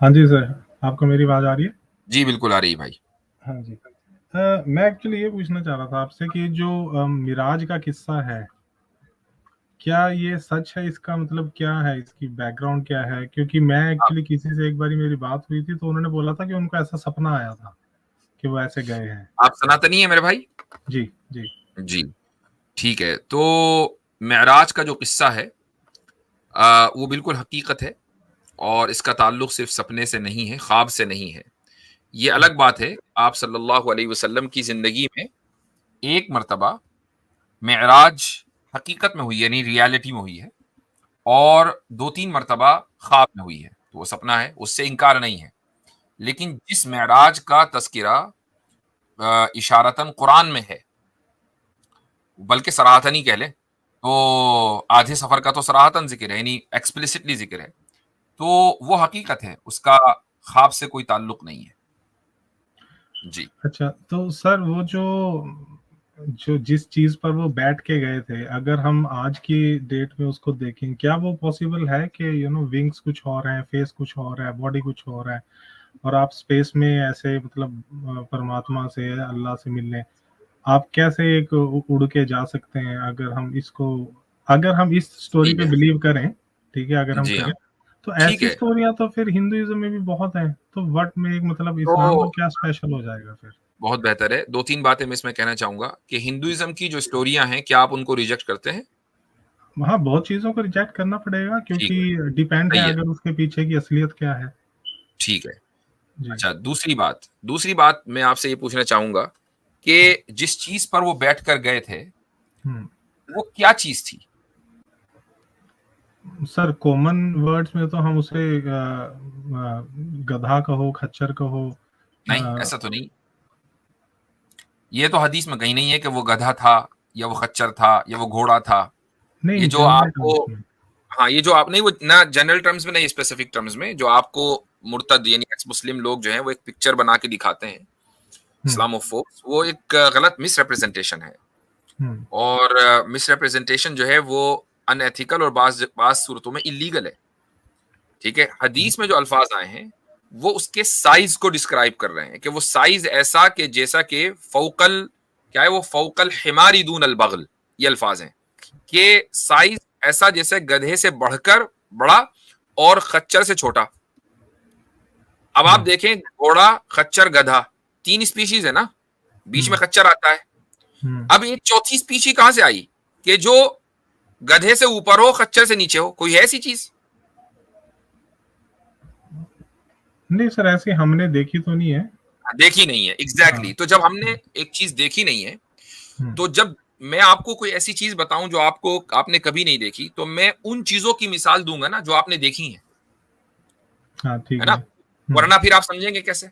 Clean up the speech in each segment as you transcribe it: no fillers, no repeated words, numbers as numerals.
हाँ जी सर, आपको मेरी आवाज़ आ रही है? जी, बिल्कुल आ रही है भाई। हाँ जी। मैं एक्चुअली ये पूछना चाह रहा था आपसे कि जो मिराज का किस्सा है, क्या ये सच है? इसका मतलब क्या है? इसकी बैकग्राउंड क्या है? क्योंकि मैं आप एक्चुअली किसी से एक बारी मेरी बात हुई थी, तो उन्होंने बोला था कि उनको ऐसा सपना आया था कि वो ऐसे गए हैं। आप सनातनी हैं मेरे भाई? जी, जी। जी, ठीक है। तो मेराज का जो किस्सा है वो बिल्कुल हकीकत है और इसका ताल्लुक सिर्फ़ सपने से नहीं है, ख्वाब से नहीं है। ये हुँ, अलग बात है, आप सल्लल्लाहु अलैहि वसल्लम की ज़िंदगी में एक मर्तबा मेराज हकीकत में हुई है, यानी रियलिटी में हुई है और 2-3 मर्तबा ख्वाब में हुई है। तो वो सपना है, उससे इनकार नहीं है। लेकिन जिस मेराज का तज़किरा इशारतन कुरान में है, बल्कि सराहतन ही कह लें, तो आधे सफ़र का तो सराहतन ज़िक्र है, यानी एक्सप्लिसिटली ज़िक्र है। तो वो हकीकत है, उसका ख्वाब से कोई ताल्लुक नहीं है। जी। अच्छा, तो सर वो जो जो जिस चीज़ पर वो बैठ के गए थे, अगर हम आज की डेट में उसको देखें, क्या वो पॉसिबल है कि विंग्स कुछ और हैं, फेस कुछ और है, बॉडी कुछ और है और आप स्पेस में ऐसे मतलब परमात्मा से, अल्लाह से मिलने आप कैसे एक उड़ के जा सकते हैं? अगर हम इस स्टोरी सही पे है। बिलीव करें, ठीक है, अगर हम जी हाँ, करें, तो ठीक ऐसी है। स्टोरियाँ तो फिर हिंदुइज़्म में भी बहुत हैं, तो व्हाट मेक मतलब तो इस्लाम का क्या स्पेशल हो जाएगा फिर? बहुत बेहतर है। 2-3 बातें मैं इसमें कहना चाहूँगा कि हिंदुइज़्म की जो स्टोरियाँ हैं, क्या आप उनको रिजेक्ट करते हैं? हाँ, बहुत चीज़ों को रिजेक्ट करना पड़ेगा क्योंकि ठीक है, डिपेंड है सही है, अगर उसके पीछे की असलियत क्या है। ठीक है। जी। अच्छा, दूसरी बात मैं आपसे ये पूछना चाहूँगा कि जिस चीज़ पर वो बैठकर गए थे, हुँ। वो क्या चीज़ थी? सर कॉमन वर्ड्स में तो हम उसे गधा कहो, खच्चर कहो नहीं, अ, ऐसा तो नहीं। ये तो हदीस में कहीं नहीं है कि वो गधा था या वो खच्चर था या वो घोड़ा था। ये नहीं जो जनरल आपको टर्म्स में। हाँ, ये जो आप नहीं वो ना जनरल टर्म्स में नहीं स्पेसिफिक टर्म्स में जो आपको मुर्तद यानी एक्स मुस्लिम लोग जो हैं वो एक पिक्चर बना के दिखाते हैं, हुँ, इस्लामोफोब्स वो एक गलत मिसरिप्रेजेंटेशन है हुँ, और मिसरिप्रेजेंटेशन जो है वो अनएथिकल और बाज़ सूरतों में इल्लीगल है, ठीक है? हुँ, हदीस में जो अल्फाज़ आए हैं, वो उसके साइज़ को डिस्क्राइब कर रहे हैं कि वो साइज़ ऐसा कि जैसा कि फ़ौकल क्या है वो फ़ौकल हिमारी दून अल बग़ल ये अल्फाज़ हैं, कि साइज़ ऐसा जैसे गधे से बढ़कर बड़ा और खच्चर से छोटा। अब आप हुँ, देखें घोड़ा, खच्चर, गधा 3 स्पीशीज़ है ना? बीच में हुँ, खच्चर आता है। हुँ। अब एक चौथी स्पीशी कहाँ से आई? कि जो गधे से ऊपर हो, खच्चर से नीचे हो। कोई है ऐसी चीज़? नहीं सर ऐसी हमने देखी तो नहीं है। देखी नहीं है, एग्ज़ैक्टली। हाँ। तो जब हमने हुँ, एक चीज़ देखी नहीं है, हुँ, तो जब मैं आपको कोई ऐसी चीज़ बताऊँ जो आपने कभी नहीं देखी, तो मैं उन चीज़ों की मिसाल दूँगा ना जो आपने देखी हैं, हाँ, ठीक है है। ना? हुँ, वरना फिर आप समझेंगे कैसे?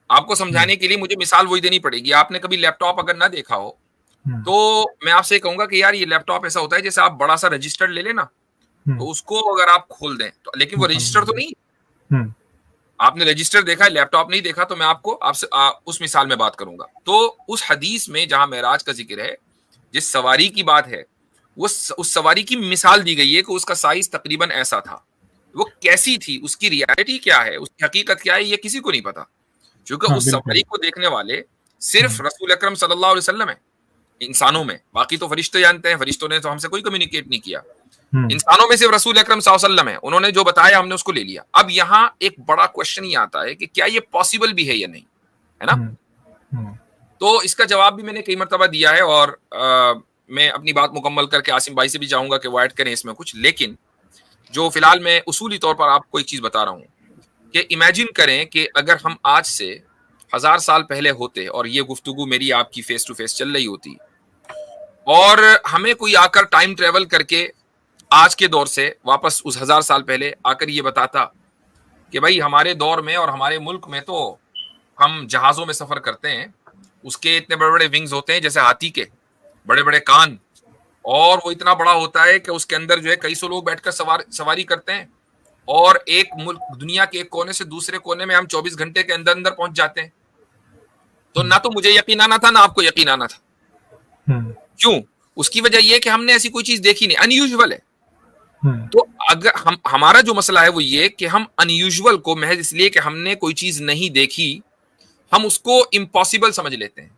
आपको हुँ, समझाने के लिए मुझे मिसाल वही देनी पड़ेगी। आपने कभी लैपटॉप अगर ना देखा हो, हुँ, तो मैं आपसे ये कहूँगा कि यार ये लैपटॉप ऐसा होता है जैसे आप बड़ा-सा रजिस्टर ले लें ना, हुँ, तो उसको अगर आप खोल दें, तो लेकिन वो हुँ, समझ रजिस्टर तो गया। नहीं हुँ, आपने रजिस्टर देखा है, लैपटॉप नहीं देखा, तो मैं आपको आपसे उस मिसाल में बात करूँगा। तो उस हदीस में जहाँ मेराज का ज़िक्र है, जिस सवारी की बात है, उस सवारी की मिसाल दी गई है कि उसका साइज़ तकरीबन ऐसा था। वो कैसी थी, उसकी रियलिटी क्या है, उसकी हकीकत क्या है, ये किसी को नहीं पता। क्योंकि हाँ, उस सवारी बिल्कुल। को देखने वाले हुँ, सिर्फ़ रसूल अकरम सल्लल्लाहु अलैहि वसल्लम हैं, इंसानों में। बाकी तो फरिश्ते जानते हैं, फरिश्तों ने तो हमसे कोई कम्युनिकेट नहीं किया। हुँ, इंसानों में सिर्फ रसूल अकरम सल्लल्लाहु अलैहि वसल्लम है। उन्होंने जो बताया हमने उसको ले लिया। अब यहाँ एक बड़ा क्वेश्चन ये आता है कि क्या ये पॉसिबल भी है या नहीं? है ना? हुँ, हुँ, तो इसका जवाब भी मैंने कई मर्तबा दिया है और मैं अपनी बात मुकम्मल करके आसिम भाई से भी चाहूँगा कि वो ऐड करें इसमें कुछ। लेकिन जो फिलहाल मैं उसूली तौर पर आपको एक चीज़ बता रहा हूँ कि इमेजिन करें कि अगर हम आज से 1000 साल पहले होते और ये गुफ्तगू मेरी आपकी फेस टू फेस चल रही होती और हमें कोई आकर टाइम ट्रैवल करके आज के दौर से वापस उस 1000 साल पहले आकर ये बताता कि भाई हमारे दौर में और हमारे मुल्क में तो हम जहाज़ों में सफ़र करते हैं। उसके इतने बड़े-बड़े विंग्स होते हैं जैसे हाथी के, बड़े-बड़े कान और वो इतना बड़ा होता है कि उसके अंदर जो है कई सौ लोग बैठकर सवारी करते हैं और एक मुल्क दुनिया के एक कोने से दूसरे कोने में हम 24 घंटे के अंदर-अंदर पहुँच जाते हैं। तो हुँ, ना तो मुझे यकीन आना था, ना आपको यकीन आना था। हुँ, क्यों? उसकी वजह ये है कि हमने ऐसी कोई चीज़ देखी नहीं, अनयूजुअल है। तो अगर हमारा जो मसला है वो ये कि हम अनयूजुअल को महज इसलिए कि हमने कोई चीज नहीं देखी, हम उसको इम्पॉसिबल समझ लेते हैं।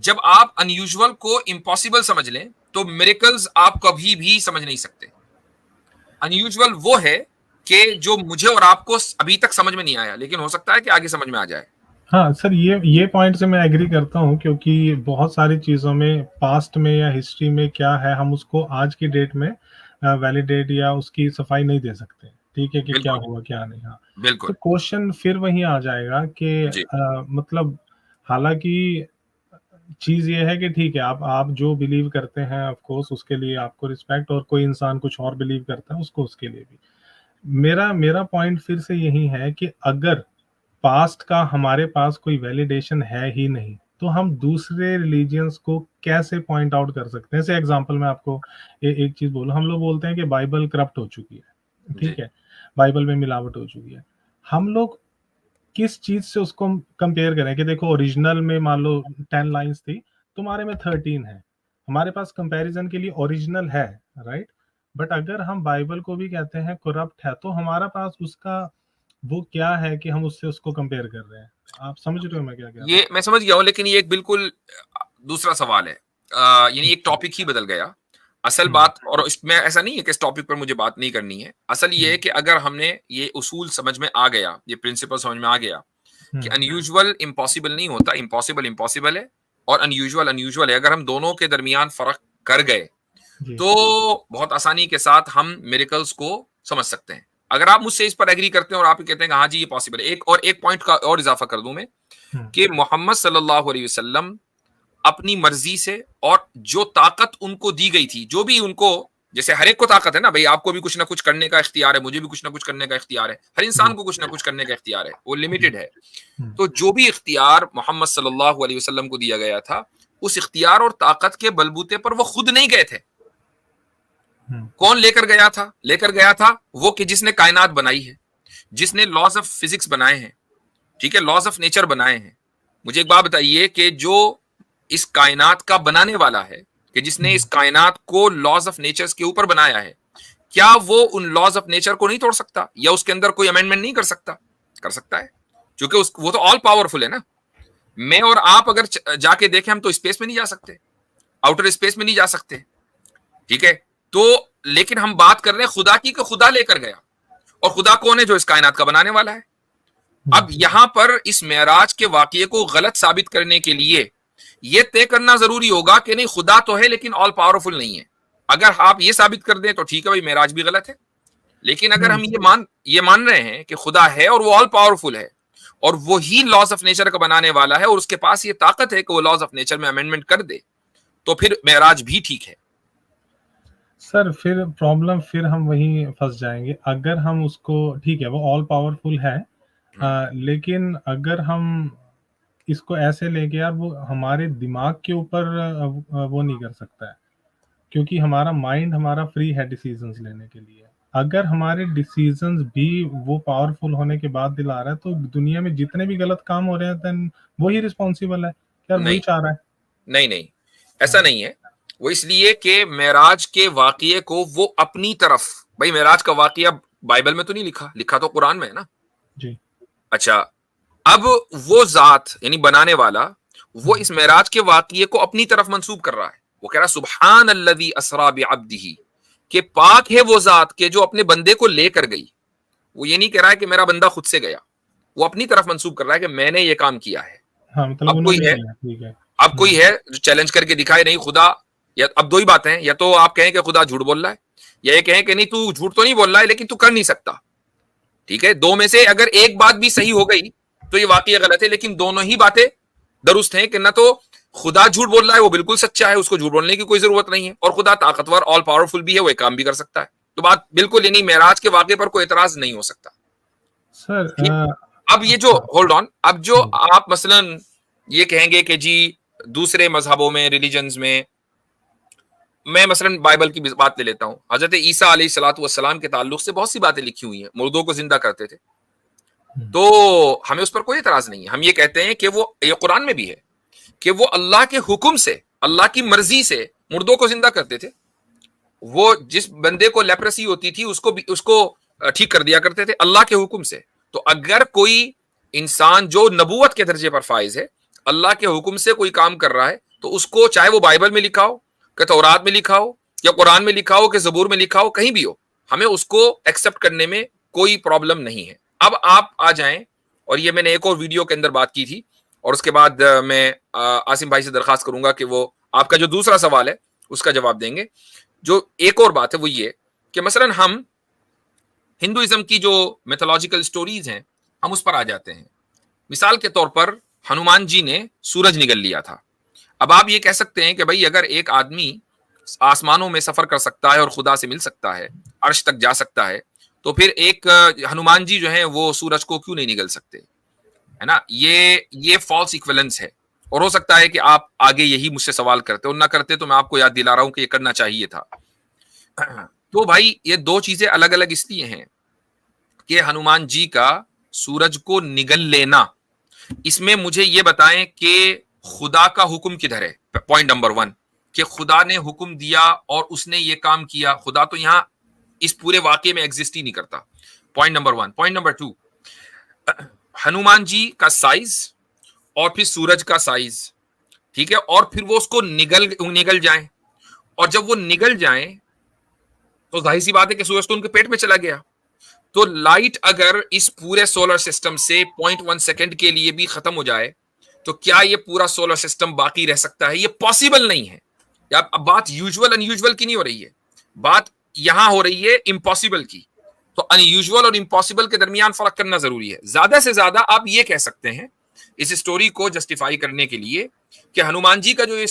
जब आप अनयूजुअल को इम्पॉसिबल समझ लें तो मिरेकल्स आप कभी भी समझ नहीं सकते। अनयूजुअल वो है कि जो मुझे और आपको अभी तक समझ में नहीं आया, लेकिन हो सकता है कि आगे समझ में आ जाए। हाँ सर, ये पॉइंट से मैं एग्री करता हूँ, क्योंकि बहुत सारी चीज़ों में पास्ट में या हिस्ट्री में क्या है, हम उसको आज की डेट में वैलिडेट या उसकी सफाई नहीं दे सकते, ठीक है, कि क्या बिल्कुल हुआ क्या नहीं। हाँ, तो बिल्कुल क्वेश्चन फिर वही आ जाएगा कि जी मतलब हालांकि चीज ये है कि ठीक है, आप जो बिलीव करते हैं ऑफ कोर्स उसके लिए आपको रिस्पेक्ट, और कोई इंसान कुछ और बिलीव करता है उसको उसके लिए भी। मेरा मेरा पॉइंट फिर से यही है कि अगर पास्ट का हमारे पास कोई वैलिडेशन है ही नहीं, तो हम दूसरे रिलीजियंस को कैसे पॉइंट आउट कर सकते हैं? जैसे एग्जांपल मैं आपको एक चीज बोलूं, हम लोग बोलते हैं कि बाइबल करप्ट हो चुकी है, जी ठीक है, बाइबल में मिलावट हो चुकी है। हम लोग किस चीज से उसको कंपेयर करें कि देखो ओरिजिनल में मान लो 10 लाइंस थी, तुम्हारे में 13 है, हमारे पास कंपैरिजन के लिए ओरिजिनल है, राइट? बट अगर हम बाइबल को भी कहते हैं करप्ट है, तो हमारा पास उसका वो क्या है कि हम उससे उसको कंपेयर कर रहे हैं? आप समझ रहे हो मैं क्या कह रहा ये मैं समझ गया हूं, लेकिन ये एक बिल्कुल दूसरा सवाल है। यानी एक हूँ? टॉपिक ही बदल गया। असल हम्म, बात, और इसमें ऐसा नहीं है कि इस टॉपिक पर मुझे बात नहीं करनी है। असल ये है हम्म, कि अगर हमने ये उसूल समझ में आ गया, ये प्रिंसिपल समझ में आ गया कि हम्म, अनयूजुअल इम्पॉसिबल नहीं होता, इम्पॉसिबल इम्पॉसिबल है और अनयूजुअल अनयूजुअल है, अगर हम दोनों के दरमियान फर्क कर गए जी, तो बहुत आसानी के साथ हम मिरेकल्स को समझ सकते हैं। अगर आप मुझसे इस पर एग्री करते हैं और आप ये कहते हैं कि हाँ जी ये पॉसिबल है। एक पॉइंट का और इजाफा कर दूं मैं हम्म, कि मोहम्मद सल्लल्लाहु अलैहि वसल्लम अपनी मर्जी से और जो ताकत उनको दी गई थी, जो भी उनको, जैसे हर एक को ताकत है ना भाई, आपको भी कुछ ना कुछ करने का इख्तियार है, मुझे भी कुछ ना कुछ करने का इख्तियार है, हर इंसान जी, को कुछ ना कुछ करने का इख्तियार है, वो जी, लिमिटेड है। हम्म, तो जो भी इख्तियार मोहम्मद सल्लल्लाहु अलैहि वसल्लम को दिया गया था, उस इख्तियार और ताकत के बलबूते पर वो खुद नहीं गए थे। हम्म, कौन लेकर गया था? लेकर गया था वो कि जिसने कायनात बनाई है, जिसने लॉज ऑफ फिजिक्स बनाए हैं, ठीक है, लॉज ऑफ नेचर बनाए हैं। मुझे एक बात बताइए कि जो इस कायनात का बनाने वाला है, कि जिसने इस हम्म, कायनात को लॉज ऑफ नेचर के ऊपर बनाया है, क्या वो उन लॉज ऑफ नेचर को नहीं तोड़ सकता या उसके अंदर कोई अमेंडमेंट नहीं कर सकता? कर सकता है, क्योंकि वो तो ऑल पावरफुल है ना। मैं और आप अगर जाके देखें, हम तो स्पेस में नहीं जा सकते, आउटर स्पेस में नहीं जा सकते, ठीक है। तो लेकिन हम बात कर रहे हैं खुदा की, कि खुदा लेकर गया, और खुदा कौन है? जो इस कायनात का बनाने वाला है। अब हम्म, यहां पर इस मेराज के वाकये को गलत साबित करने के लिए यह तय करना जरूरी होगा कि नहीं, खुदा तो है लेकिन ऑल पावरफुल नहीं है। अगर आप ये साबित कर दें तो ठीक है भाई, मेराज भी गलत है। लेकिन अगर नहीं, हम ये मान रहे हैं कि खुदा है और वो ऑल पावरफुल है और वो ही लॉज ऑफ नेचर का बनाने वाला है और उसके पास ये ताकत है कि वो लॉज ऑफ नेचर में अमेंडमेंट कर दे, तो फिर मेराज भी ठीक है। सर फिर प्रॉब्लम फिर हम वहीं फंस जाएंगे। अगर हम उसको, ठीक है वो ऑल पावरफुल है, लेकिन अगर हम इसको ऐसे लेके यार, वो हमारे दिमाग के ऊपर वो नहीं कर सकता है, क्योंकि हमारा माइंड हमारा फ्री है डिसीजंस लेने के लिए। अगर हमारे डिसीजंस भी वो पावरफुल होने के बाद दिला रहा है, तो दुनिया में जितने भी गलत काम हो रहे हैं देन वही रिस्पॉन्सिबल है यार, वही नहीं चाह रहा है। नहीं नहीं, ऐसा हाँ, नहीं है। वो इसलिए कि मेराज के वाकये को वो अपनी तरफ, भाई मेराज का वाकया बाइबल में तो नहीं लिखा, लिखा तो कुरान में है ना। जी, अच्छा, अब वो जात यानी बनाने वाला, वो हम्म, इस मेराज के वाकये को अपनी तरफ मंसूब कर रहा है। वो कह रहा है सुब्हान अल्लज़ी अस्रा बिअब्दिही, के पाक है वो जात के जो अपने बंदे को लेकर गई। वो ये नहीं कह रहा है कि मेरा बंदा खुद से गया, वो अपनी तरफ मंसूब कर रहा है कि मैंने ये काम किया है। हाँ मतलब अब कोई उन्होंने है, किया, ठीक है। अब कोई है जो चैलेंज करके दिखाए नहीं खुदा, या अब दो ही बातें हैं, या तो आप कहें कि खुदा झूठ बोल रहा है, या ये कहें कि नहीं तू झूठ तो नहीं बोल रहा है लेकिन तू कर नहीं सकता। ठीक है, दो में से अगर एक बात भी सही हो गई तो ये वाकई गलत है, लेकिन दोनों ही बातें दुरुस्त हैं कि ना तो खुदा झूठ बोल रहा है, वो बिल्कुल सच्चा है, उसको झूठ बोलने की कोई जरूरत नहीं है, और खुदा ताकतवर ऑल पावरफुल भी है, वो एक काम भी कर सकता है। तो बात बिल्कुल यानी मेराज के वाकये पर कोई एतराज नहीं हो सकता। सर ठीक। अब ये जो हाँ, होल्ड ऑन, अब जो हम्म, आप मसलन ये कहेंगे कि जी दूसरे मजहबों में, रिलीजन्स में, मैं मसलन बाइबल की बात ले लेता हूं, हजरत ईसा अलैहिस्सलातु वस्सलाम के ताल्लुक से बहुत सी बातें लिखी हुई हैं, मुर्दों को जिंदा करते थे। हम्म, तो हमें उस पर कोई एतराज नहीं है। हम ये कहते हैं कि वो, ये कुरान में भी है कि वो अल्लाह के हुक्म से, अल्लाह की मर्जी से मुर्दों को जिंदा करते थे। वो जिस बंदे को लेप्रेसी होती थी उसको ठीक कर दिया करते थे अल्लाह के हुक्म से। तो अगर कोई इंसान जो नबूवत के दर्जे पर फाइज है, अल्लाह के हुक्म से कोई काम कर रहा है, तो उसको चाहे वो बाइबल में लिखा हो, कि तौरात में लिखा हो, या कुरान में लिखा हो, कि जबूर में लिखा हो, कहीं भी हो, हमें उसको एक्सेप्ट करने में कोई प्रॉब्लम नहीं है। अब आप आ जाएं, और ये मैंने एक और वीडियो के अंदर बात की थी, और उसके बाद मैं आसिम भाई से दरखास्त करूंगा कि वो आपका जो दूसरा सवाल है उसका जवाब देंगे। जो एक और बात है वो ये कि मसलन हम हिंदुइज्म की जो मिथोलॉजिकल स्टोरीज हैं, हम उस पर आ जाते हैं। मिसाल के तौर पर हनुमान जी ने सूरज निगल लिया था। अब आप ये कह सकते हैं कि भाई अगर एक आदमी आसमानों में सफर कर सकता है और खुदा से मिल सकता है, अर्श तक जा सकता है, तो फिर एक हनुमान जी जो है वो सूरज को क्यों नहीं निगल सकते, है ना? ये फॉल्स इक्विवेलेंस है। और हो सकता है कि आप आगे यही मुझसे सवाल करते हो, ना करते तो मैं आपको याद दिला रहा हूं कि ये करना चाहिए था। तो भाई ये दो चीजें अलग अलग इसलिए हैं कि हनुमान जी का सूरज को निगल लेना, इसमें मुझे ये बताएं कि खुदा का हुक्म किधर है। पॉइंट नंबर 1 कि खुदा ने हुक्म दिया और उसने ये काम किया। खुदा तो यहां इस पूरे वाक्य में एग्जिस्ट ही नहीं करता। Point number 1। Point number 2, Hanuman ji का साइज और फिर सूरज का साइज, ठीक है, और फिर वो उसको निगल जाए, और जब वो निगल जाए तो जाहिर सी बात है कि सूरज तो उनके पेट में चला गया। तो लाइट अगर इस पूरे सोलर सिस्टम से 0.1 सेकंड के लिए भी खत्म हो जाए, तो क्या ये पूरा सोलर सिस्टम बाकी रह सकता है? ये पॉसिबल नहीं है। अब बात यूजुअल अनयूजुअल की नहीं हो रही है, बात यहां हो रही है इम्पॉसिबल की। तो अनयूजुअल और इम्पॉसिबल के दरमियान फर्क करना जरूरी है। ज्यादा से ज्यादा आप ये कह सकते हैं इस स्टोरी को जस्टिफाई करने के लिए कि हनुमान जी का जो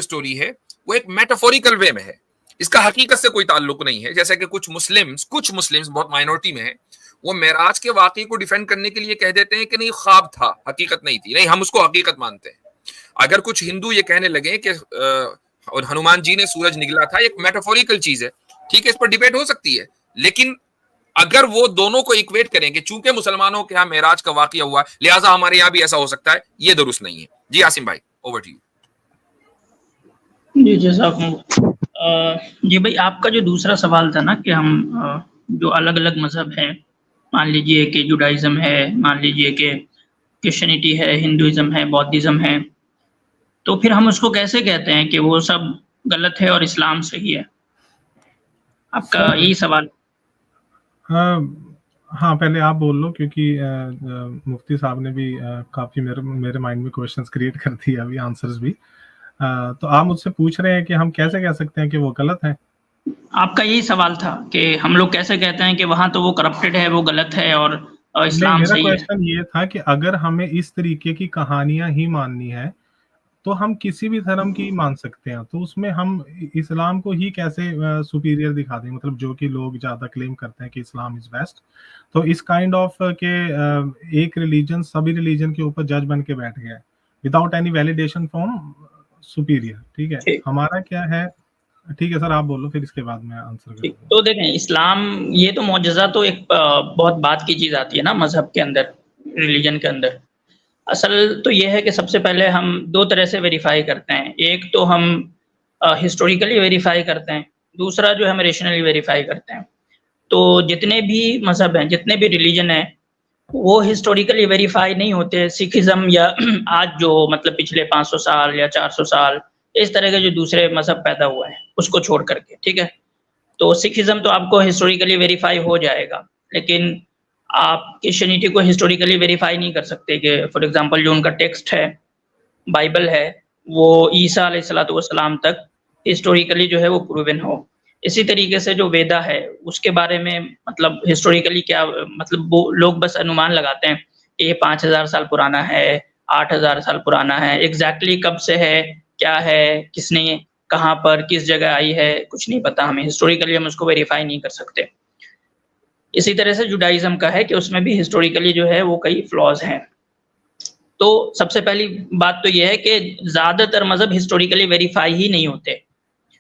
स्टोरी है वो एक मेटाफोरिकल वे में है, इसका हकीकत से कोई ताल्लुक नहीं है। जैसे कि कुछ मुस्लिम्स बहुत माइनॉरिटी में है, वो मेराज के वाकये को डिफेंड करने के लिए कह देते हैं कि नहीं ख्वाब था, हकीकत नहीं थी। नहीं, हम उसको हकीकत मानते हैं। अगर कुछ हिंदू ये कहने लगे कि हनुमान जी ने सूरज निगला था, एक मेटाफोरिकल चीज है, ठीक है, इस पर डिबेट हो सकती है, लेकिन अगर वो दोनों को इक्वेट करेंगे, चूंकि मुसलमानों के यहाँ मेराज का वाकया हुआ लिहाजा हमारे यहाँ भी ऐसा हो सकता है, ये दुरुस्त नहीं है। जी आसिम भाई, ओवर टू यू। जी जी भाई, आपका जो दूसरा सवाल था ना कि हम जो अलग अलग मजहब हैं, मान लीजिए कि जुडाइज्म है, मान लीजिए कि क्रिश्चियनिटी है, हिंदुइज्म है, बौद्धिज्म है, तो फिर हम उसको कैसे कहते हैं कि वो सब गलत है और इस्लाम सही है? आपका यही सवाल। हाँ, पहले आप बोल लो, क्योंकि मुफ्ती साहब ने भी काफी मेरे माइंड में क्वेश्चंस क्रिएट कर दिए, अभी आंसर्स भी। तो आप मुझसे पूछ रहे हैं कि हम कैसे कह सकते हैं कि वो गलत है? आपका यही सवाल था कि हम लोग कैसे कहते हैं कि वहां तो वो करप्टेड है, वो गलत है, और इस्लाम मेरा सही है। क्वेश्चन ये था कि अगर हमें इस तरीके की कहानियां ही माननी है तो हम किसी भी धर्म की मान सकते हैं, तो उसमें हम इस्लाम को ही कैसे सुपीरियर दिखा दें? मतलब जो कि लोग ज्यादा क्लेम करते हैं कि इस्लाम इज बेस्ट, तो इस काइंड ऑफ के एक रिलीजन सभी रिलीजन के ऊपर जज बन के बैठ गया है without any validation from superior. ठीक है, हमारा क्या है? ठीक है सर, आप बोलो, फिर इसके बाद मैं आंसर करूंगा। तो देखें, इस्लाम ये तो मौजज़ा तो एक बहुत बात की चीज आती है ना मजहब के अंदर, रिलीजन के अंदर। असल तो ये है कि सबसे पहले हम दो तरह से वेरीफाई करते हैं। एक तो हम हिस्टोरिकली वेरीफाई करते हैं, दूसरा जो है हम रेशनली वेरीफाई करते हैं। तो जितने भी मजहब हैं, जितने भी रिलीजन हैं, वो हिस्टोरिकली वेरीफाई नहीं होते। सिखिज्म या आज जो मतलब पिछले 500 साल या 400 साल इस तरह के जो दूसरे मजहब पैदा हुए हैं उसको छोड़ करके, ठीक है। तो सिखिज्म तो आपको हिस्टोरिकली वेरीफाई हो जाएगा, लेकिन आप क्रिश्चियनिटी को हिस्टोरिकली वेरीफाई नहीं कर सकते कि फॉर एग्जांपल जो उनका टेक्स्ट है, बाइबल है, वो ईसा अलैहिस्सलाम तक हिस्टोरिकली जो है वो प्रूवन हो। इसी तरीके से जो वेदा है उसके बारे में मतलब हिस्टोरिकली क्या मतलब वो लोग बस अनुमान लगाते हैं, ये 5000 साल पुराना है, 8000 साल पुराना है, एग्जैक्टली कब से है, क्या है, किसने कहाँ पर किस जगह आई है, कुछ नहीं पता हमें। हिस्टोरिकली हम उसको वेरीफाई नहीं कर सकते। इसी तरह से जुडाइज्म का है कि उसमें भी हिस्टोरिकली जो है वो कई फ्लॉज हैं। तो सबसे पहली बात तो ये है कि ज्यादातर मजहब हिस्टोरिकली वेरीफाई ही नहीं होते।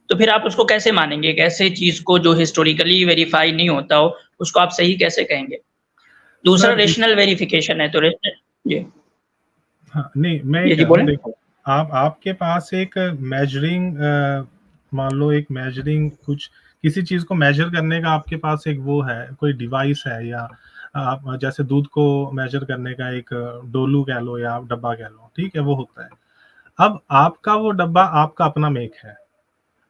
तो फिर आप उसको कैसे मानेंगे? एक ऐसे चीज को जो हिस्टोरिकली वेरीफाई नहीं होता हो, उसको आप सही कैसे कहेंगे? दूसरा रेशनल वेरिफिकेशन है। तो रेशनल जी हाँ, नहीं, मैं ये कह रहा हूँ, देखो, आपके पास एक मेजरिंग मान लो एक मेजरिंग कुछ किसी चीज को मेजर करने का आपके पास एक वो है, कोई डिवाइस है, या आप जैसे दूध को मेजर करने का एक डोलू कह लो या डब्बा कह लो, ठीक है, वो होता है। अब आपका वो डब्बा आपका अपना मेक है,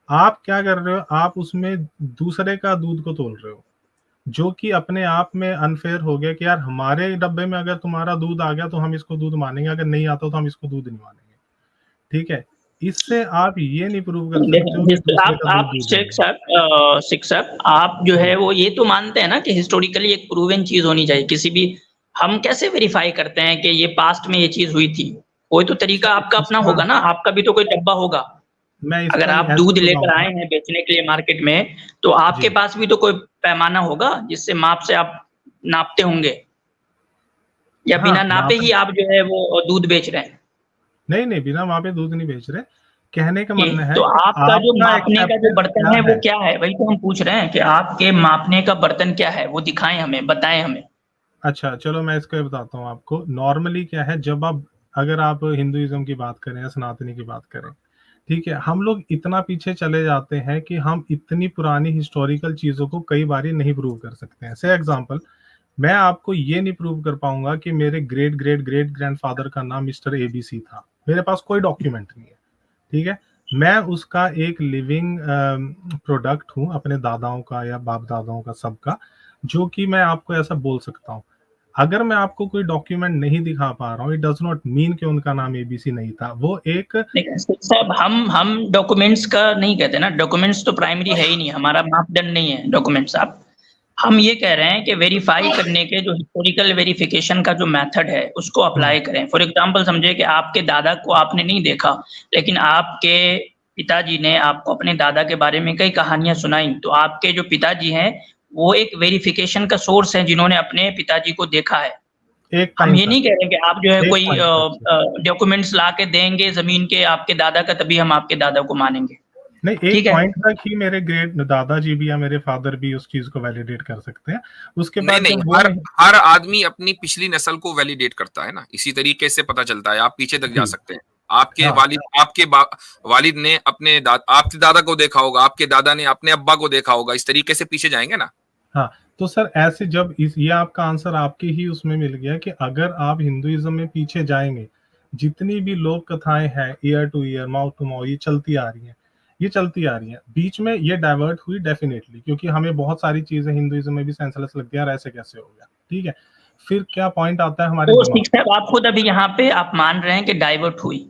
आप क्या कर रहे हो, आप उसमें दूसरे का दूध को तोल रहे हो, जो कि अपने आप में अनफेयर हो गया कि यार हमारे डब्बे में अगर तुम्हारा दूध आ गया तो हम इसको दूध मानेंगे, अगर नहीं आता तो हम इसको दूध नहीं मानेंगे, ठीक है। इससे आप ये नहीं प्रूव कर सकते हो कि दूसरे का आप दूध दूध शिक्षक आप जो है वो ये तो मानते हैं ना कि हिस्टोरिकली एक प्रूवन चीज होनी चाहिए किसी भी, हम कैसे वेरीफाई करते हैं कि ये पास्ट में ये चीज हुई थी? कोई तो तरीका आपका अपना होगा ना, आपका भी तो कोई डब्बा होगा। मैं अगर आप दूध लेकर आए हैं बेचने के लिए मार्केट में, तो आपके पास भी तो कोई पैमाना होगा जिससे माप से आप नापते होंगे, या बिना नापे ही आप जो है वो दूध बेच रहे हैं? नहीं, बिना मापे दूध नहीं बेच रहे। कहने का मतलब है तो आपका जो मापने का जो बर्तन है वो है? क्या है? वही तो हम पूछ रहे हैं कि आपके मापने का बर्तन क्या है, वो दिखाएं हमें, बताएं हमें। अच्छा चलो मैं इसको बताता हूँ आपको। नॉर्मली क्या है, जब आप अगर आप हिंदुइज्म की बात करें या सनातनी की बात करें, ठीक है, हम लोग इतना पीछे चले जाते हैं कि हम इतनी पुरानी हिस्टोरिकल चीजों को कई बारी नहीं प्रूव कर सकते हैं। से एग्जांपल, मैं आपको ये नहीं प्रूव कर पाऊंगा कि मेरे ग्रेट ग्रेट ग्रेट ग्रैंडफादर का नाम मिस्टर एबीसी था, मेरे पास कोई डॉक्यूमेंट नहीं है, ठीक है। मैं उसका एक लिविंग प्रोडक्ट हूँ अपने दादाओं का या बाप दादाओं का, सबका, जो कि मैं आपको ऐसा बोल सकता हूँ। अगर मैं आपको कोई डॉक्यूमेंट नहीं दिखा पा रहा हूँ, इट डज नॉट मीन कि उनका नाम एबीसी नहीं था। वो एक साहब हम डॉक्यूमेंट्स का नहीं कहते ना, डॉक्यूमेंट्स तो प्राइमरी है ही नहीं, हमारा मापदंड नहीं है डॉक्यूमेंट्स। आप, हम ये कह रहे हैं कि वेरीफाई करने के जो हिस्टोरिकल वेरिफिकेशन का जो मेथड है उसको अप्लाई करें। फॉर एग्जांपल समझे कि आपके दादा को आपने नहीं देखा, लेकिन आपके पिताजी ने आपको अपने दादा के बारे में कई कहानियां सुनाई, तो आपके जो पिताजी हैं वो एक वेरिफिकेशन का सोर्स है जिन्होंने अपने पिताजी को देखा है। हम ये नहीं कह रहे कि आप जो है कोई डॉक्यूमेंट्स ला के देंगे जमीन के आपके दादा का, तभी हम आपके दादा को मानेंगे। नहीं, एक पॉइंट तक ही मेरे ग्रेट दादाजी भी या मेरे फादर भी उस चीज को वैलिडेट कर सकते हैं। उसके बाद नहीं, हर आदमी अपनी पिछली नस्ल को वैलिडेट करता है ना, इसी तरीके से पता चलता है। आप पीछे तक जा सकते हैं। आपके वालिद ने अपने आपके दादा को देखा होगा, आपके दादा ने अपने अब्बा को देखा होगा, इस तरीके से पीछे जाएंगे ना। हाँ, तो सर ऐसे जब ये आपका आंसर आपके ही उसमें मिल गया कि अगर आप हिंदुइज्म में पीछे जाएंगे, जितनी भी लोक कथाएं हैं year to year, mouth to mouth, ये चलती आ रही हैं। बीच में ये डाइवर्ट हुई डेफिनेटली, क्योंकि हमें बहुत सारी चीजें हिंदुइज्म में भी सेंसलेस लगती है, ऐसे कैसे हो गया, ठीक है। फिर क्या पॉइंट आता है हमारे तो आप खुद अभी यहाँ पे आप मान रहे हैं कि डाइवर्ट हुई,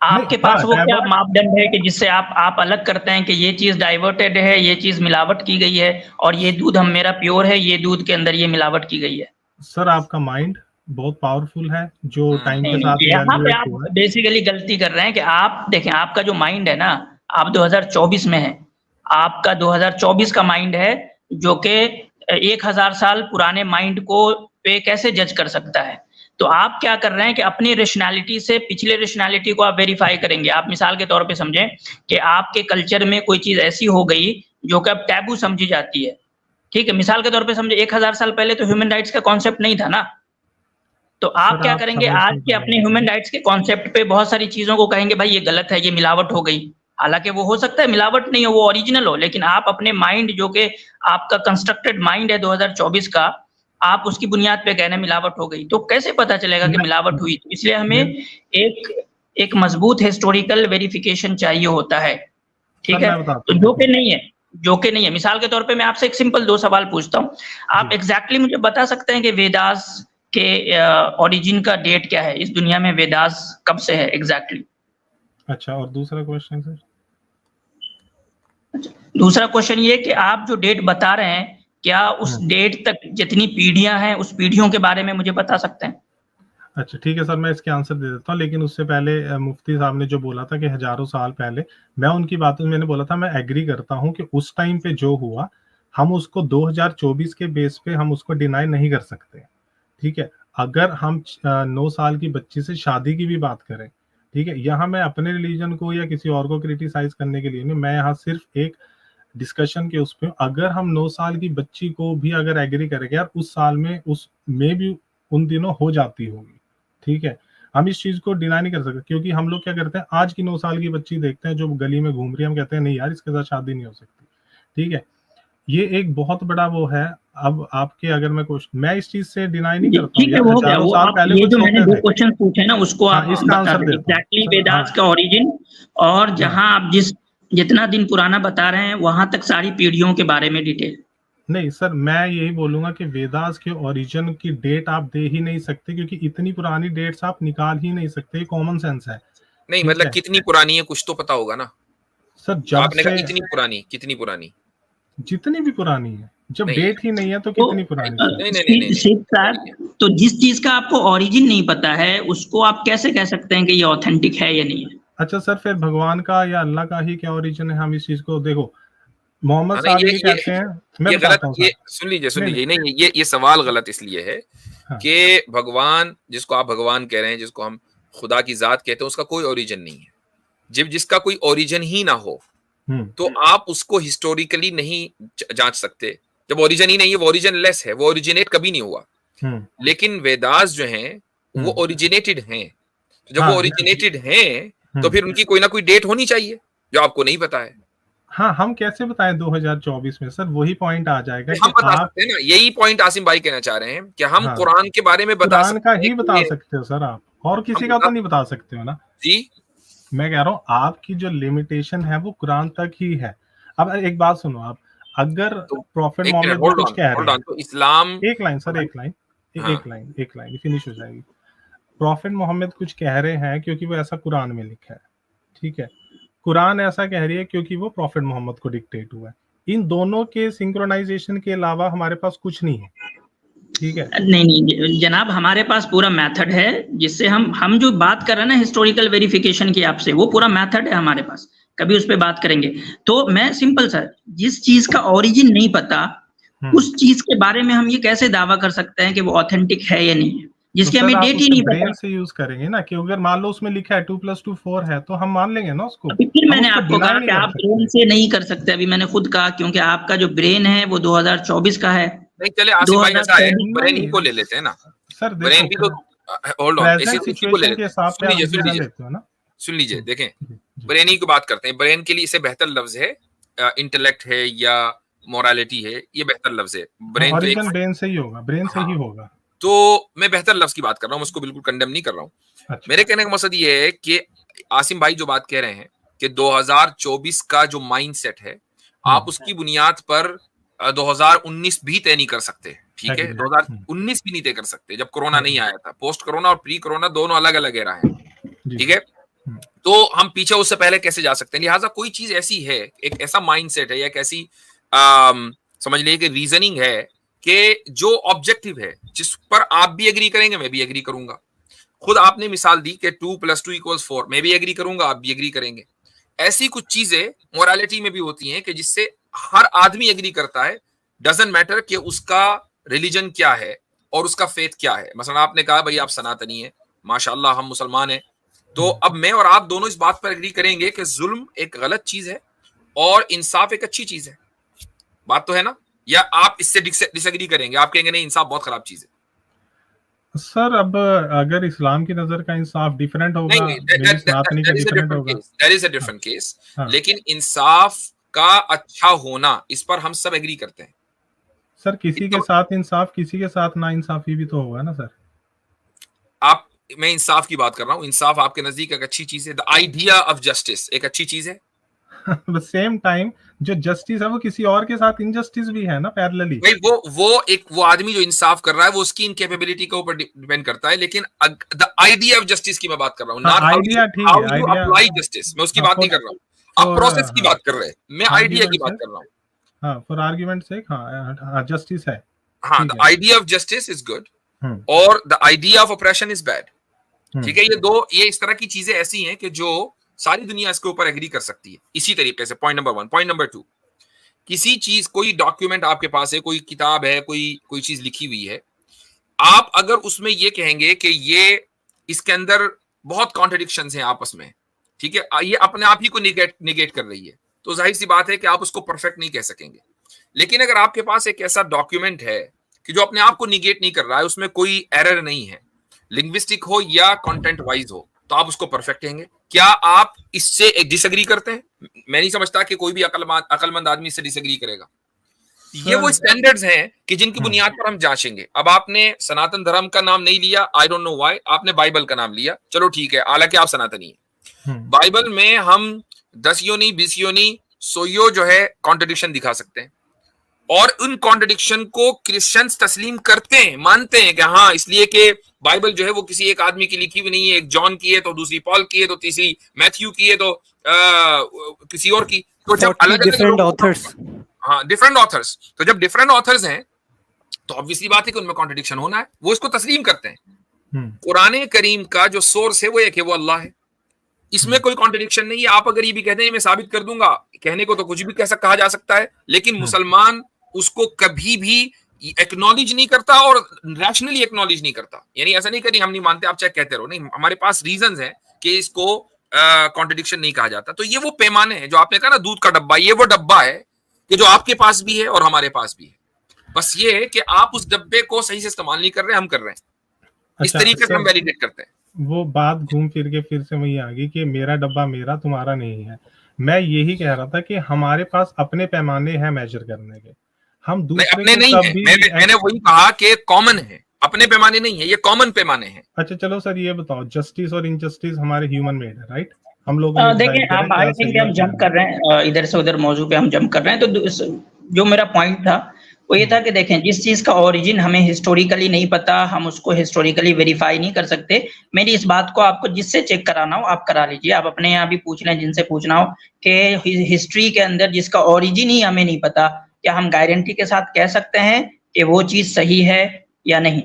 आपके पास वो क्या मापदंड है कि जिससे आप अलग करते हैं कि ये चीज डाइवर्टेड है, ये चीज मिलावट की गई है, और ये दूध हम मेरा प्योर है, ये दूध के अंदर ये मिलावट की गई है? सर आपका माइंड बहुत पावरफुल है, जो टाइम के साथ यहाँ पे आप बेसिकली गलती कर रहे हैं कि आप देखें, आपका जो माइंड है ना, आप 2024 में है, आपका 2024 का माइंड है, जो कि 1000 साल पुराने माइंड को पे कैसे जज कर सकता है? तो आप क्या कर रहे हैं कि अपनी रेशनैलिटी से पिछले रेशनैलिटी को आप वेरीफाई करेंगे। आप मिसाल के तौर पे समझें कि आपके कल्चर में कोई चीज ऐसी हो गई जो कि अब टैबू समझी जाती है, ठीक है। मिसाल के तौर पे समझे 1000 साल पहले तो ह्यूमन राइट्स का कॉन्सेप्ट नहीं था ना, तो आप क्या करेंगे, आज के अपने ह्यूमन राइट्स के कॉन्सेप्ट पे बहुत सारी चीजों को कहेंगे भाई ये गलत है, ये मिलावट हो गई। हालांकि वो हो सकता है मिलावट नहीं हो, वो ओरिजिनल हो, लेकिन आप अपने माइंड, जो कि आपका कंस्ट्रक्टेड माइंड है 2024 का, आप उसकी बुनियाद पे कहना मिलावट हो गई, तो कैसे पता चलेगा कि मिलावट हुई? तो इसलिए हमें एक मजबूत हिस्टोरिकल वेरिफिकेशन चाहिए होता है, ठीक है। तो जो कि नहीं है, मिसाल के तौर पे मैं आपसे एक सिंपल 2 सवाल पूछता हूँ। आप एग्जैक्टली मुझे बता सकते हैं कि वेदास के ओरिजिन का डेट क्या है? इस दुनिया में वेदास कब से है एग्जैक्टली? अच्छा, और दूसरा क्वेश्चन सर? दूसरा क्वेश्चन ये कि आप जो डेट बता रहे हैं, क्या उस डेट तक जितनी पीढ़ियां हैं उस पीढ़ियों के बारे में मुझे बता सकते हैं? अच्छा ठीक है सर, मैं इसके आंसर दे देता हूँ, लेकिन उससे पहले मुफ्ती साहब ने जो बोला था कि हजारों साल पहले, मैं उनकी बातों में मैंने बोला था, मैं एग्री करता हूँ कि उस टाइम पे जो हुआ, हम उसको 2024 के बेस पे हम उसको डिनाई नहीं कर सकते, ठीक है। अगर हम 9 साल की बच्ची से शादी की भी बात करें, ठीक है, यहाँ मैं अपने रिलीजन को या किसी और को क्रिटिसाइज करने के लिए नहीं, मैं यहाँ सिर्फ एक डिस्कशन के उस पे, अगर हम 9 साल की बच्ची को भी अगर एग्री करेंगे यार, उस साल में उस में भी उन दिनों हो जाती होगी, ठीक है, हम इस चीज को डिनाई नहीं कर सकते, क्योंकि हम लोग क्या करते हैं, आज की 9 साल की बच्ची देखते हैं जो गली में घूम रही है, हम कहते हैं नहीं यार इसके साथ शादी नहीं हो सकती, ठीक है। ये एक बहुत बड़ा वो है। अब आपके अगर मैं इस चीज से डिनाई नहीं करता हूँ ठीक है, यार, वो हो गया। हजारों वो साल आप पहले ये कुछ जो मैंने होते 2 थे। क्वेश्चन पूछे ना उसको हाँ, आप इसका बता आंसर दें देता हूँ एग्जैक्टली सर। वेदास हाँ, का ओरिजिन, और जहां आप जितना दिन पुराना बता रहे हैं वहां तक सारी पीढ़ियों के बारे में डिटेल। नहीं सर, मैं यही बोलूंगा कि वेदास के ओरिजिन की डेट आप दे ही नहीं सकते, क्योंकि इतनी पुरानी डेट्स आप निकाल ही नहीं सकते, कॉमन सेंस है। नहीं ठीक मतलब है कितनी पुरानी है कुछ तो पता होगा ना। सर, जब आपने से कहा इतनी पुरानी, कितनी पुरानी? जितनी भी पुरानी है, जब नहीं डेट ही नहीं है तो तो कितनी पुरानी सर? नहीं नहीं नहीं नहीं, सिर्फ ऐसा नहीं है। साहब, तो जिस चीज का आपको ओरिजिन नहीं पता है उसको आप कैसे कह सकते हैं कि ये ऑथेंटिक है या नहीं है? अच्छा सर, फिर भगवान का या अल्लाह का ही क्या ओरिजिन है, हम इस चीज को देखो। मोहम्मद हाँ नहीं, साहब ये कहते हैं, मैं ये गलत, बताता हूँ ये सर। सुन नहीं लीजिए, नहीं, नहीं ये सवाल गलत इसलिए है हाँ, कि भगवान, जिसको आप भगवान कह रहे हैं, जिसको हम खुदा की जात कहते हैं, उसका कोई ओरिजिन नहीं है। जब जिसका कोई ओरिजिन ही ना हो तो आप उसको हिस्टोरिकली नहीं जांच सकते। जब ओरिजिन ही नहीं है, वो ओरिजिन लेस है, वो ओरिजिनेट कभी नहीं हुआ। लेकिन वेदास जो हैं वो ओरिजिनेटेड हैं। तो जब वो हाँ ओरिजिनेटेड हैं तो फिर उनकी कोई ना कोई डेट होनी चाहिए जो आपको नहीं पता है। हाँ, हम कैसे बताएं 2024 में सर? वही पॉइंट आ जाएगा हम कि बता आप, सकते हैं ना, यही पॉइंट आसिम भाई कहना चाह रहे हैं कि हम हाँ, कुरान के बारे में बता कुरान का सकते हैं ही कि बता सकते हो सर आप, और हम किसी का बता तो नहीं बता सकते हो ना। जी। मैं कह रहा हूँ आपकी जो लिमिटेशन है वो कुरान तक ही है। अब एक बात सुनो आप, अगर तो प्रॉफिट एक मिनट, मोहम्मद भी कुछ कह रहे होल्ड हैं, ऑन। तो इस्लाम, एक लाइन सर, एक लाइन, हाँ एक लाइन फिनिश हो जाएगी। प्रॉफिट मोहम्मद कुछ कह रहे हैं क्योंकि वो ऐसा कुरान में लिखा है, ठीक है। कुरान ऐसा कह रही है क्योंकि वो प्रॉफिट मोहम्मद को डिक्टेट हुआ है। इन दोनों के सिंक्रोनाइजेशन के अलावा हमारे पास कुछ नहीं है, ठीक है। नहीं जनाब, हमारे पास पूरा मेथड है जिससे हम जो बात कर रहे हैं ना हिस्टोरिकल वेरिफिकेशन की आपसे, वो पूरा मेथड है हमारे पास, कभी उस पर बात करेंगे। तो मैं सिंपल सर, जिस चीज का ओरिजिन नहीं पता उस चीज के बारे में हम ये कैसे दावा कर सकते हैं कि वो ऑथेंटिक है या नहीं है, तो जिसकी सर हमें आप डेट ही उसे नहीं ब्रेन पता। से यूज करेंगे ना, कि अगर मान लो उसमें लिखा है 2 + 2 4 है तो हम मान लेंगे ना उसको। अभी फिर हम मैंने उसको आपको डिनाई कहा नहीं कि कर आप ब्रेन सकते। से नहीं कर सकते, अभी मैंने खुद कहा, क्योंकि आपका जो ब्रेन है वो 2024 का है। नहीं चले आसिम भाई, ऐसा है 2024 ब्रेन ही को नहीं ले लेते हैं ना। सर, ब्रेन देखो भी तो, होल्ड ऑन, इसी प्रेजेंट इसी को ले सिचुएशन लेते के हैं। हिसाब से आप सुन डिसीजन लीजिए, लेते हो ना। सुन लीजिए, देखें जी, जी। ब्रेन ही की बात करते हैं। ब्रेन के लिए इससे बेहतर लफ्ज है इंटेलेक्ट है या मोरालिटी है, ये बेहतर लफ्ज है। ब्रेन तो एक, ओरिजिन ब्रेन से ही होगा, ब्रेन से ही हाँ, होगा। तो मैं बेहतर लफ्ज की बात कर रहा हूँ, उसको बिल्कुल कंडेम नहीं कर रहा हूँ। अच्छा, मेरे कहने का मकसद ये है कि आसिम भाई जो बात कह रहे हैं कि 2024 का जो माइंडसेट है, आप उसकी बुनियाद पर 2019 भी तय नहीं कर सकते, ठीक है। 2019 भी नहीं तय कर सकते जब कोरोना नहीं आया था। पोस्ट कोरोना और प्री कोरोना दोनों अलग अलग एरा है, ठीक है। तो हम पीछे उससे पहले कैसे जा सकते हैं? लिहाजा कोई चीज ऐसी है, एक ऐसा माइंडसेट है या एक ऐसी समझ लीजिए कि रीजनिंग है कि जो ऑब्जेक्टिव है, जिस पर आप भी एग्री करेंगे, मैं भी एग्री करूंगा। खुद आपने मिसाल दी कि 2 + 2 = 4, मैं भी एग्री करूंगा, आप भी एग्री करेंगे। ऐसी कुछ चीजें मोरालिटी में भी होती हैं कि जिससे हर आदमी एग्री करता है, डजंट मैटर कि उसका रिलीजन क्या है और उसका फेथ क्या है। मसलन आपने कहा भाई आप सनातनी हैं, माशाल्लाह हम मुसलमान हैं, तो अब मैं और आप दोनों इस बात पर एग्री करेंगे कि जुल्म एक गलत चीज है और इंसाफ एक अच्छी चीज है। बात तो है ना? या आप इससे डिसएग्री करेंगे, आप कहेंगे नहीं इंसाफ बहुत खराब चीज है? सर अब अगर इस्लाम की नजर का इंसाफ डिफरेंट होगा, नहीं, मेरी सनातनी का डिफरेंट होगा। That is a different case. लेकिन इंसाफ का अच्छा होना, इस पर हम सब एग्री करते हैं। सर किसी के साथ इंसाफ, किसी के साथ ना इंसाफी भी तो होगा ना सर। आप, मैं इंसाफ की बात कर रहा हूँ। इंसाफ आपके नजदीक एक अच्छी चीज है, द आइडिया ऑफ जस्टिस एक अच्छी चीज है। सेम टाइम जो जस्टिस है वो किसी और के साथ इनजस्टिस भी है ना, पैरेलली। भाई वो आदमी जो इंसाफ कर रहा है वो उसकी इनकेपेबिलिटी के ऊपर डिपेंड करता है। लेकिन द आइडिया ऑफ जस्टिस की मैं बात कर रहा हूँ, नॉट आइडिया ठीक हाउ है, यू आइडिया अप्लाई जस्टिस, मैं उसकी बात नहीं कर रहा हूँ। आप प्रोसेस की बात कर रहे हैं, मैं आइडिया की बात कर रहा हूँ। हाँ, फॉर आर्गुमेंट से, हाँ जस्टिस है। हाँ, the idea of justice is good और the idea of operation is bad, ठीक है। ये इस तरह की चीजें ऐसी हैं कि जो सारी दुनिया इसके ऊपर एग्री कर सकती है इसी तरीके से। Point number 1। पॉइंट नंबर 2, किसी चीज, कोई डॉक्यूमेंट आपके पास है, कोई किताब है, कोई चीज लिखी हुई है, आप अगर उसमें ये कहेंगे कि ये इसके अंदर बहुत कॉन्ट्रडिक्शंस हैं आपस में, ठीक है, ये अपने आप ही को निगेट कर रही है, तो जाहिर सी बात है कि आप उसको परफेक्ट नहीं कह सकेंगे। लेकिन अगर आपके पास एक ऐसा डॉक्यूमेंट है कि जो अपने आप को निगेट नहीं कर रहा है, उसमें कोई एरर नहीं है, लिंग्विस्टिक हो या कंटेंट वाइज हो, तो आप उसको परफेक्ट कहेंगे। क्या आप इससे डिसएग्री करते हैं? मैं नहीं समझता कि कोई भी अकलमंद आदमी इससे डिसएग्री करेगा। ये वो स्टैंडर्ड्स हैं कि जिनकी बुनियाद पर हम जांचेंगे। अब आपने सनातन धर्म का नाम नहीं लिया, आई डोंट नो व्हाई, आपने बाइबल का नाम लिया, चलो ठीक है, हालांकि आप सनातनी है। बाइबल में हम 10 योनि 20 योनि 100 जो है कॉन्ट्रडिक्शन दिखा सकते हैं, और उन कॉन्ट्रडिक्शन को क्रिश्चियंस तस्लीम करते हैं, मानते हैं कि हाँ, इसलिए कि बाइबल जो है वो किसी एक आदमी की लिखी हुई नहीं है, एक जॉन की है तो दूसरी पॉल की है तो तीसरी मैथ्यू की है तो किसी और की। तो जब अलग डिफरेंट ऑथर्स, हाँ डिफरेंट ऑथर्स, तो जब डिफरेंट ऑथर्स हैं तो ऑब्वियसली बात है कि उनमें कॉन्ट्रडिक्शन होना है, वो इसको तस्लीम करते हैं। कुरान करीम का जो सोर्स है वो एक है, वो अल्लाह है, इसमें कोई कॉन्ट्रडिक्शन नहीं है। आप अगर ये भी कहते हैं मैं साबित कर दूंगा, कहने को तो कुछ भी कहा जा सकता है, लेकिन मुसलमान उसको कभी भी एक्नॉलेज नहीं करता और रैशनली एक्नॉलेज नहीं करता। यानी ऐसा नहीं करी हम नहीं मानते, आप चाहे कहते रहो, नहीं, हमारे पास रीजंस हैं कि इसको कॉन्ट्रडिक्शन नहीं कहा जाता। तो ये वो पैमाने हैं जो आपने कहा ना, दूध का डब्बा, ये वो डब्बा है कि जो आपके पास भी है और हमारे पास भी है। बस ये है कि आप उस डब्बे को सही से इस्तेमाल नहीं कर रहे, हम कर रहे हैं। इस तरीके से हम वैलिडेट करते हैं। वो बात घूम फिर के फिर से वही आ गई कि मेरा डब्बा मेरा, तुम्हारा नहीं है। मैं यही कह रहा था कि हमारे पास अपने पैमाने हैं मेजर करने के, हम दूसरे अपने नहीं है। मैंने वही कहा कि कॉमन है, अपने पैमाने नहीं है, ये कॉमन पैमाने हैं। अच्छा चलो सर, ये बताओ, जस्टिस और इनजस्टिस हमारे ह्यूमन मेड है, राइट? हम लोग देखिए, हम आई थिंक हम जंप कर रहे हैं इधर से उधर मौजू पे, हम जंप कर रहे हैं। तो जो मेरा पॉइंट था वो ये था कि देखें, जिस चीज का ओरिजिन हमें हिस्टोरिकली नहीं पता, हम उसको हिस्टोरिकली वेरीफाई नहीं कर सकते। मेरी इस बात को आपको जिससे चेक कराना हो आप करा लीजिए, आप अपने यहाँ भी पूछ लें जिनसे पूछना हो कि हिस्ट्री के अंदर जिसका ओरिजिन ही हमें नहीं पता, क्या हम गारंटी के साथ कह सकते हैं कि वो चीज सही है या नहीं?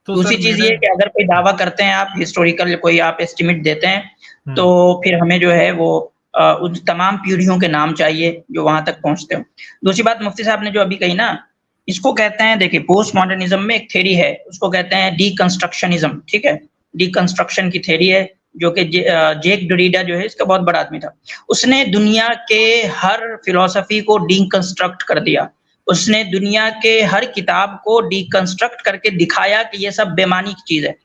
तो दूसरी चीज ये कि अगर कोई दावा करते हैं आप, हिस्टोरिकल कोई आप एस्टिमेट देते हैं, तो फिर हमें जो है वो उन तमाम पीढ़ियों के नाम चाहिए जो वहां तक पहुंचते हो। दूसरी बात मुफ्ती साहब ने जो अभी कही ना, इसको कहते हैं, देखिए पोस्ट मॉडर्निज्म में एक थ्योरी है, उसको कहते हैं डीकंस्ट्रक्शनिज्म, ठीक है? डीकंस्ट्रक्शन की थ्योरी है, जो कि जेक डरीडा जो है इसका बहुत बड़ा आदमी था। उसने दुनिया के हर फिलॉसफी को डीकंस्ट्रक्ट कर दिया, उसने दुनिया के हर किताब को डीकंस्ट्रक्ट करके दिखाया कि ये सब बेमानी की चीज है,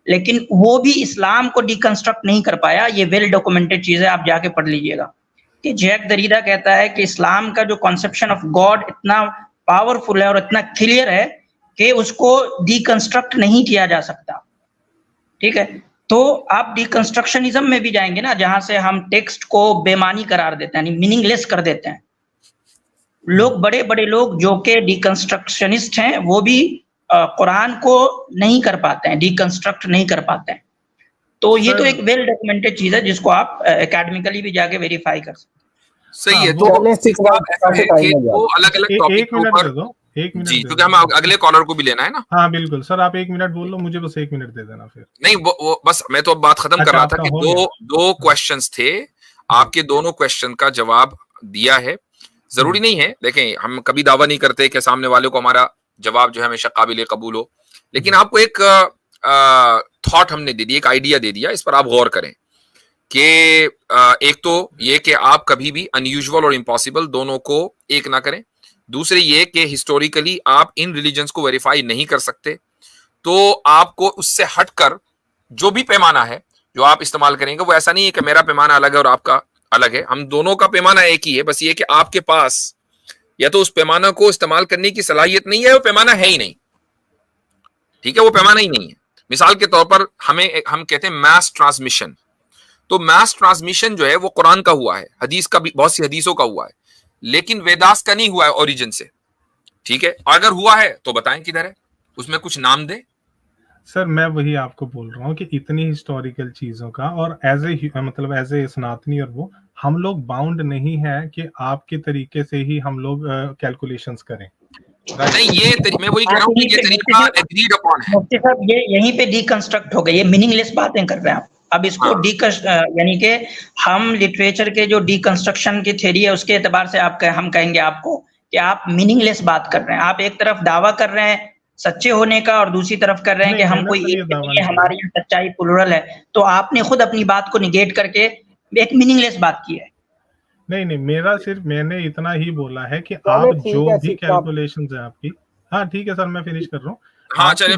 लेकिन वो भी इस्लाम को डीकंस्ट्रक्ट नहीं कर पाया। ये वेल डॉक्यूमेंटेड चीज है, आप जाके पढ़ लीजिएगा कि जैक दरीडा कहता है कि इस्लाम का जो कॉन्सेप्शन ऑफ गॉड इतना पावरफुल है और इतना क्लियर है कि उसको डीकंस्ट्रक्ट नहीं किया जा सकता, ठीक है? तो आप डीकंस्ट्रक्शनिज्म में भी जाएंगे ना, जहां से हम टेक्स्ट को बेमानी करार देते हैं, यानी मीनिंगलेस कर देते हैं। लोग, बड़े बड़े लोग जो कि डीकंस्ट्रक्शनिस्ट हैं, वो भी कुरान को नहीं कर पाते हैं, डीकंस्ट्रक्ट नहीं कर पाते हैं। तो ये तो एक वेल डॉक्यूमेंटेड चीज है जिसको आप एकेडमिकली भी जाके वेरीफाई कर सकते हैं। सही है। तो अलग अलग टॉपिक के ऊपर एक मिनट जी, क्योंकि हम अगले कॉलर को भी लेना है ना। हाँ बिल्कुल सर, आप 1 मिनट बोल लो, मुझे बस 1 मिनट दे देना फिर। नहीं वो बस मैं तो अब बात खत्म कर रहा था कि दो क्वेश्चंस थे, आपके दोनों क्वेश्चन का जवाब दिया है। जरूरी नहीं है, देखें हम कभी दावा नहीं करते कि सामने वाले को हमारा जवाब जो है हमेशा काबिल कबूल हो, लेकिन आपको एक थॉट हमने दे दी, एक आइडिया दे दिया, इस पर आप गौर करें कि एक तो ये कि आप कभी भी अनयूजुअल और इम्पॉसिबल दोनों को एक ना करें। दूसरे ये कि हिस्टोरिकली आप इन रिलीजन्स को वेरीफाई नहीं कर सकते, तो आपको उससे हटकर जो भी पैमाना है जो आप इस्तेमाल करेंगे, वो ऐसा नहीं है कि मेरा पैमाना अलग है और आपका अलग है। हम दोनों का पैमाना एक ही है, बस ये कि आपके पास या तो उस पैमाना को इस्तेमाल करने की सलाहियत नहीं है, वो पैमाना है ही नहीं, ठीक है? वो पैमाना ही नहीं है। मिसाल के तौर पर हम कहते हैं मैस ट्रांसमिशन, तो मैस ट्रांसमिशन जो है वो कुरान का हुआ है, हदीस का भी, बहुत सी हदीसों का हुआ है, लेकिन वेदास का नहीं हुआ है ओरिजिन से, ठीक है? और अगर हुआ है तो बताएं किधर है, उसमें कुछ नाम दे। सर मैं वही आपको बोल रहा हूँ कि इतनी हिस्टोरिकल चीजों का, और एज ए सनातनी और वो, हम लोग बाउंड नहीं है कि आपके तरीके से ही हम लोग कैलकुलेशंस करें। नहीं, ये मैं वही कह रहा हूँ कि ये तरीका एग्रीड अपॉन है। मुफ्ती साहब, ये यहीं पे डीकंस्ट्रक्ट हो गए, ये मीनिंगलेस बातें कर रहे हैं आप। अब इसको यानी कि हम लिटरेचर के जो डीकंस्ट्रक्शन की थ्योरी है उसके एतबार से हम कहेंगे आपको कि आप मीनिंगलेस बात कर रहे हैं। आप एक तरफ दावा कर रहे हैं सच्चे होने का और दूसरी तरफ कर रहे हैं कि हम कोई हमारे यहाँ सच्चाई प्लुरल है, तो आपने खुद अपनी बात को निगेट करके एक मीनिंगलेस बात की है। नहीं, मैंने इतना ही बोला है कि आप जो भी कैलकुलेशंस है आपकी, हाँ ठीक है सर, मैं फिनिश कर रहा हूँ। हाँ चलिए,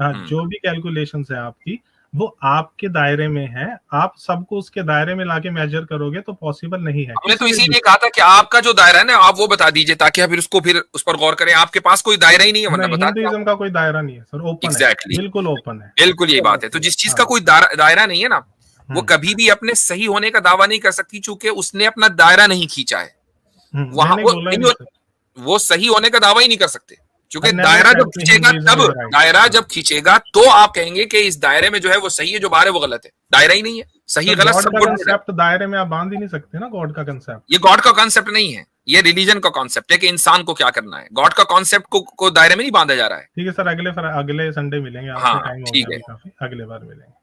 जो भी कैलकुलेशंस है आपकी, वो आपके दायरे में है। आप सबको उसके दायरे में लाके मेजर करोगे तो पॉसिबल नहीं है। हमने तो इसीलिए कहा था कि आपका जो दायरा है ना, आप वो बता दीजिए ताकि हम फिर उस पर गौर करें। आपके पास कोई दायरा ही नहीं है, वरना बता दें। हिंदुइज्म का कोई दायरा नहीं है सर, ओपन एग्जैक्टली, है, बिल्कुल ओपन है। बिल्कुल यही बात है। तो जिस चीज का कोई दायरा नहीं है ना, वो कभी भी अपने सही होने का दावा नहीं कर सकती, चूंकि उसने अपना दायरा नहीं खींचा है। वहां वो सही होने का दावा ही नहीं कर सकते, क्योंकि दायरा जब खींचेगा, तब दायरा जब खींचेगा तो आप कहेंगे कि इस दायरे में जो है वो सही है, जो बाहर है वो गलत है। दायरा ही नहीं है, सही गलत सब कंसेप्ट दायरे में आप बांध ही नहीं सकते ना। गॉड का कंसेप्ट, ये गॉड का कॉन्सेप्ट नहीं है, ये रिलीजन का कॉन्सेप्ट है कि इंसान को क्या करना है। गॉड का कॉन्सेप्ट को दायरे में नहीं बांधा जा रहा है। ठीक है सर, अगले संडे मिलेंगे। हाँ, ठीक है, काफी, अगले बार मिलेंगे।